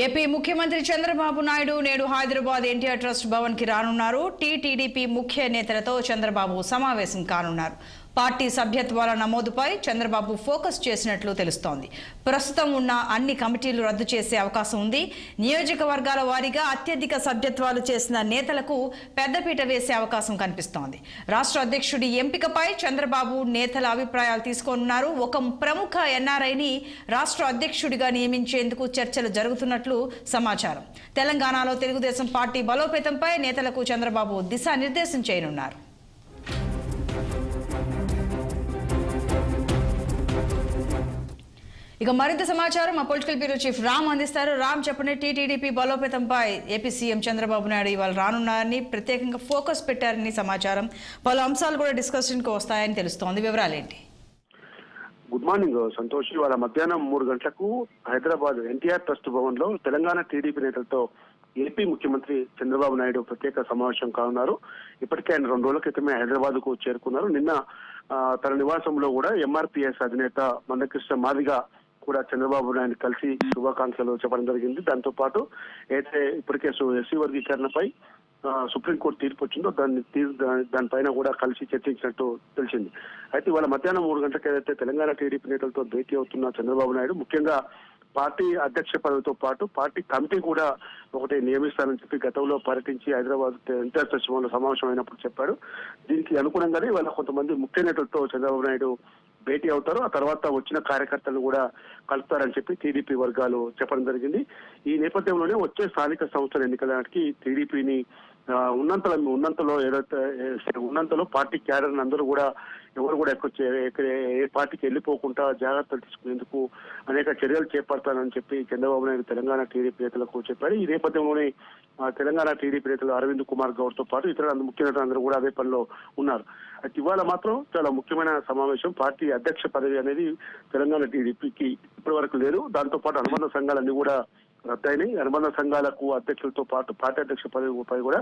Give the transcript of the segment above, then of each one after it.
AP ముఖ్యమంత్రి చంద్రబాబు నాయుడు నేడు Hyderabad NTR trust Bhavan కి రానున్నారు. టీటీడీపీ ముఖ్య నేతలతో చంద్రబాబు సమావేశం కానున్నారు. పార్టీ సభ్యత్వాల నమోదుపై చంద్రబాబు ఫోకస్ చేసినట్లు తెలుస్తోంది. ప్రస్తుతం ఉన్న అన్ని కమిటీలు రద్దు చేసే అవకాశం ఉంది. నియోజకవర్గాల వారీగా అత్యధిక సభ్యత్వాలు చేసిన నేతలకు పెద్దపీట వేసే అవకాశం కనిపిస్తోంది. రాష్ట్ర అధ్యక్షుడి ఎంపికపై చంద్రబాబు నేతల అభిప్రాయాలు తీసుకోనున్నారు. ఒక ప్రముఖ ఎన్ఆర్ఐని రాష్ట్ర అధ్యక్షుడిగా నియమించేందుకు చర్చలు జరుగుతున్నట్లు సమాచారం. తెలంగాణలో తెలుగుదేశం పార్టీ బలోపేతంపై నేతలకు చంద్రబాబు దిశానిర్దేశం చేయనున్నారు. ఇక మరింత సమాచారం మా పొలిటికల్ బ్యూరో చీఫ్ రామ్ అందిస్తారు. రామ్, చెప్పండి, టీటీడీపీ బలోపేతంపై ఏపీ సీఎం చంద్రబాబు నాయుడు ఇవాళ రానున్నారని, ప్రత్యేకంగా ఫోకస్ పెట్టారని సమాచారం. పలు అంశాలు కూడా డిస్కషన్కి వస్తాయని తెలుస్తోంది. వివరాలేంటి? Good morning Santosh. ఇవాళ మధ్యాహ్నం 3 గంటలకు హైదరాబాద్ ఎన్టీఆర్ ట్రస్ట్ భవన్ లో తెలంగాణ టీడీపీ నేతలతో ఏపీ ముఖ్యమంత్రి చంద్రబాబు నాయుడు ప్రత్యేక సమావేశం కానున్నారు. ఇప్పటికే ఆయన 2 రోజుల క్రితమే హైదరాబాద్ కు చేరుకున్నారు. నిన్న తన నివాసంలో కూడా ఎంఆర్పీఎస్ అధినేత మందకృష్ణ మాదిగ కూడా చంద్రబాబు నాయుడు కలిసి శుభాకాంక్షలు చెప్పడం జరిగింది. దాంతో పాటు అయితే ఇప్పటికే ఎస్సీ వర్గీకరణపై సుప్రీంకోర్టు తీర్పు వచ్చిందో దానిపైన కూడా కలిసి చర్చించినట్టు తెలిసింది. అయితే ఇవాళ మధ్యాహ్నం 3 గంటలకు ఏదైతే తెలంగాణ టీడీపీ నేతలతో భేటీ అవుతున్న చంద్రబాబు నాయుడు ముఖ్యంగా పార్టీ అధ్యక్ష పదవితో పాటు పార్టీ కమిటీ కూడా ఒకటి నియమిస్తానని చెప్పి గతంలో పర్యటించి హైదరాబాద్ ఎన్టీఆర్ ట్రస్ట్ భవన్లో సమావేశం అయినప్పుడు చెప్పాడు. దీనికి అనుగుణంగానే ఇవాళ కొంతమంది ముఖ్య నేతలతో చంద్రబాబు నాయుడు భేటీ అవుతారు. ఆ తర్వాత వచ్చిన కార్యకర్తలు కూడా కలుపుతారని చెప్పి టీడీపీ వర్గాలు చెప్పడం జరిగింది. ఈ నేపథ్యంలోనే వచ్చే స్థానిక సంస్థల ఎన్నికల నాటికి టీడీపీని ఉన్నంతలో పార్టీ క్యాడర్ అందరూ కూడా ఎవరు కూడా ఏ పార్టీకి వెళ్ళిపోకుండా జాగ్రత్తలు తీసుకునేందుకు అనేక చర్యలు చేపడతానని చెప్పి చంద్రబాబు నాయుడు తెలంగాణ టీడీపీ నేతలకు చెప్పారు. ఈ నేపథ్యంలోనే తెలంగాణ టీడీపీ నేతలు అరవింద్ కుమార్ గౌడ్ తో పాటు ఇతర ముఖ్య నేతలందరూ కూడా అదే పనిలో ఉన్నారు. అయితే ఇవాళ మాత్రం చాలా ముఖ్యమైన సమావేశం. పార్టీ అధ్యక్ష పదవి అనేది తెలంగాణ టీడీపీకి ఇప్పటి వరకు లేదు. దాంతో పాటు అనుబంధ సంఘాలన్నీ కూడా రద్దయినాయి. అనుబంధ సంఘాలకు అధ్యక్షులతో పాటు పార్టీ అధ్యక్ష పదవిపై కూడా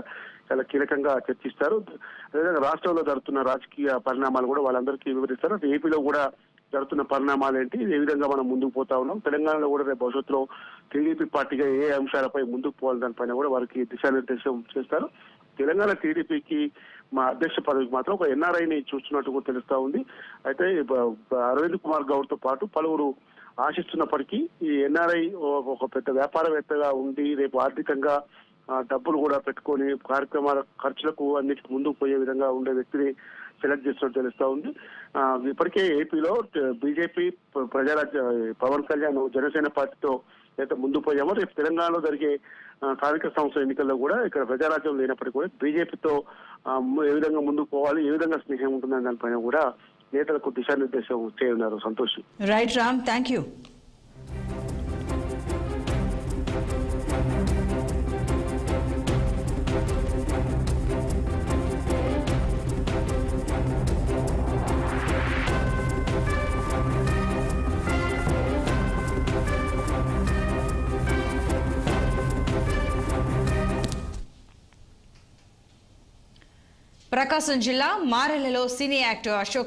చాలా కీలకంగా చర్చిస్తారు. అదేవిధంగా రాష్ట్రంలో జరుగుతున్న రాజకీయ పరిణామాలు కూడా వాళ్ళందరికీ వివరిస్తారు. ఏపీలో కూడా జరుగుతున్న పరిణామాలు ఏంటి, ఏ విధంగా మనం ముందుకు పోతా ఉన్నాం, తెలంగాణలో కూడా రేపు భవిష్యత్తులో టీడీపీ పార్టీగా ఏ అంశాలపై ముందుకు పోవాలి దానిపైన కూడా వారికి దిశానిర్దేశం చేస్తారు. తెలంగాణ టీడీపీకి మా అధ్యక్ష పదవికి మాత్రం ఒక ఎన్ఆర్ఐని చూస్తున్నట్టు కూడా తెలుస్తా ఉంది. అయితే అరవింద్ కుమార్ గౌడ్ తో పాటు పలువురు ఆశిస్తున్నప్పటికీ ఈ ఎన్ఆర్ఐ ఒక పెద్ద వ్యాపారవేత్తగా ఉండి రేపు ఆర్థికంగా డబ్బులు కూడా పెట్టుకొని కార్యక్రమాల ఖర్చులకు అన్నిటికీ ముందుకు పోయే విధంగా ఉండే వ్యక్తిని సెలెక్ట్ చేస్తున్నట్టు తెలుస్తా ఉంది. ఇప్పటికే ఏపీలో బీజేపీ ప్రజారాజ్య పవన్ కళ్యాణ్ జనసేన పార్టీతో అయితే ముందుకు పోయామో రేపు తెలంగాణలో జరిగే స్థానిక సంస్థల ఎన్నికల్లో కూడా ఇక్కడ ప్రజారాజ్యం లేనప్పటికీ కూడా బీజేపీతో ఏ విధంగా ముందుకు పోవాలి, ఏ విధంగా స్నేహం ఉంటుందని దానిపైన కూడా నేతలకు దిశానిర్దేశం చేయనున్నారు. Santosh. Right Ram, thank you. Prakasam జిల్లా మారెలలో సినీ యాక్టర్ అశోక్